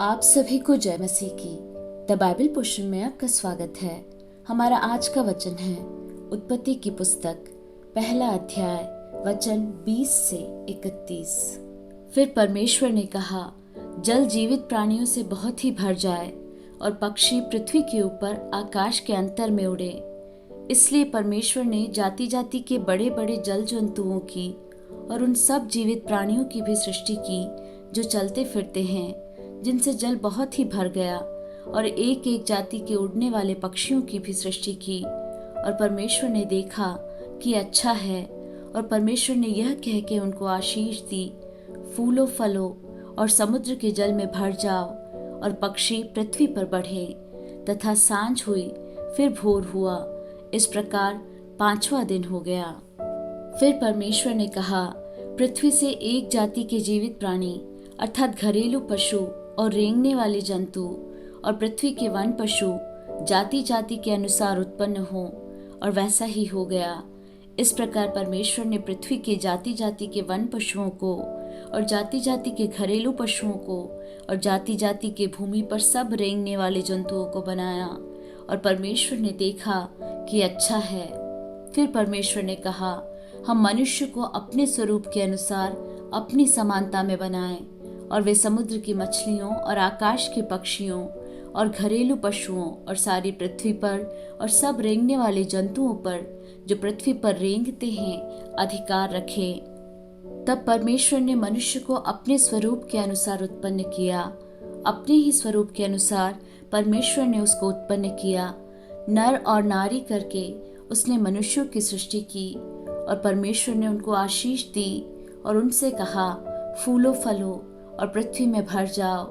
आप सभी को जय मसीह की। द बाइबल पोर्शन में आपका स्वागत है। हमारा आज का वचन है उत्पत्ति की पुस्तक पहला अध्याय वचन 20 से 31। फिर परमेश्वर ने कहा, जल जीवित प्राणियों से बहुत ही भर जाए और पक्षी पृथ्वी के ऊपर आकाश के अंतर में उड़े। इसलिए परमेश्वर ने जाति जाति के बड़े बड़े जल जंतुओं की और उन सब जीवित प्राणियों की भी सृष्टि की जो चलते फिरते हैं, जिनसे जल बहुत ही भर गया, और एक एक जाति के उड़ने वाले पक्षियों की भी सृष्टि की। और परमेश्वर ने देखा कि अच्छा है, और परमेश्वर ने यह कह के उनको आशीष दी, फूलो फलो और समुद्र के जल में भर जाओ और पक्षी पृथ्वी पर बढ़े। तथा सांझ हुई, फिर भोर हुआ। इस प्रकार 5वां दिन हो गया। फिर परमेश्वर ने कहा, पृथ्वी से एक जाति के जीवित प्राणी अर्थात घरेलू पशु और रेंगने वाले जंतु और पृथ्वी के वन पशु जाति जाति के अनुसार उत्पन्न हो। और वैसा ही हो गया। इस प्रकार परमेश्वर ने पृथ्वी के जाति जाति के वन पशुओं को और जाति जाति के घरेलू पशुओं को और जाति जाति के भूमि पर सब रेंगने वाले जंतुओं को बनाया। और परमेश्वर ने देखा कि अच्छा है। फिर परमेश्वर ने कहा, हम मनुष्य को अपने स्वरूप के अनुसार अपनी समानता में बनाएं, और वे समुद्र की मछलियों और आकाश के पक्षियों और घरेलू पशुओं और सारी पृथ्वी पर और सब रेंगने वाले जंतुओं पर जो पृथ्वी पर रेंगते हैं अधिकार रखे। तब परमेश्वर ने मनुष्य को अपने स्वरूप के अनुसार उत्पन्न किया। अपने ही स्वरूप के अनुसार परमेश्वर ने उसको उत्पन्न किया। नर और नारी करके उसने मनुष्यों की सृष्टि की। और परमेश्वर ने उनको आशीष दी और उनसे कहा, फूलो फलो और पृथ्वी में भर जाओ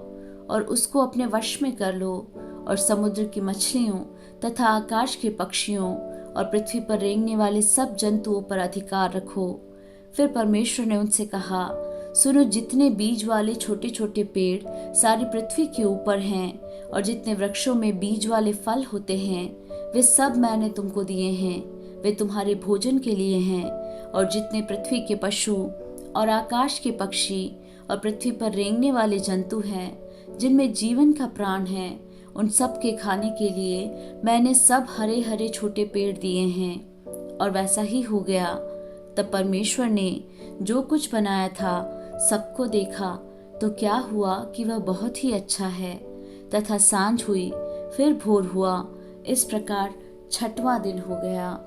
और उसको अपने वश में कर लो, और समुद्र की मछलियों तथा आकाश के पक्षियों और पृथ्वी पर रेंगने वाले सब जंतुओं पर अधिकार रखो। फिर परमेश्वर ने उनसे कहा, सुनो, जितने बीज वाले छोटे छोटे पेड़ सारी पृथ्वी के ऊपर हैं और जितने वृक्षों में बीज वाले फल होते हैं, वे सब मैंने तुमको दिए हैं, वे तुम्हारे भोजन के लिए हैं। और जितने पृथ्वी के पशु और आकाश के पक्षी और पृथ्वी पर रेंगने वाले जंतु हैं, जिनमें जीवन का प्राण है, उन सब के खाने के लिए मैंने सब हरे हरे छोटे पेड़ दिए हैं। और वैसा ही हो गया। तब परमेश्वर ने जो कुछ बनाया था सबको देखा, तो क्या हुआ कि वह बहुत ही अच्छा है। तथा सांझ हुई, फिर भोर हुआ। इस प्रकार 6वां दिन हो गया।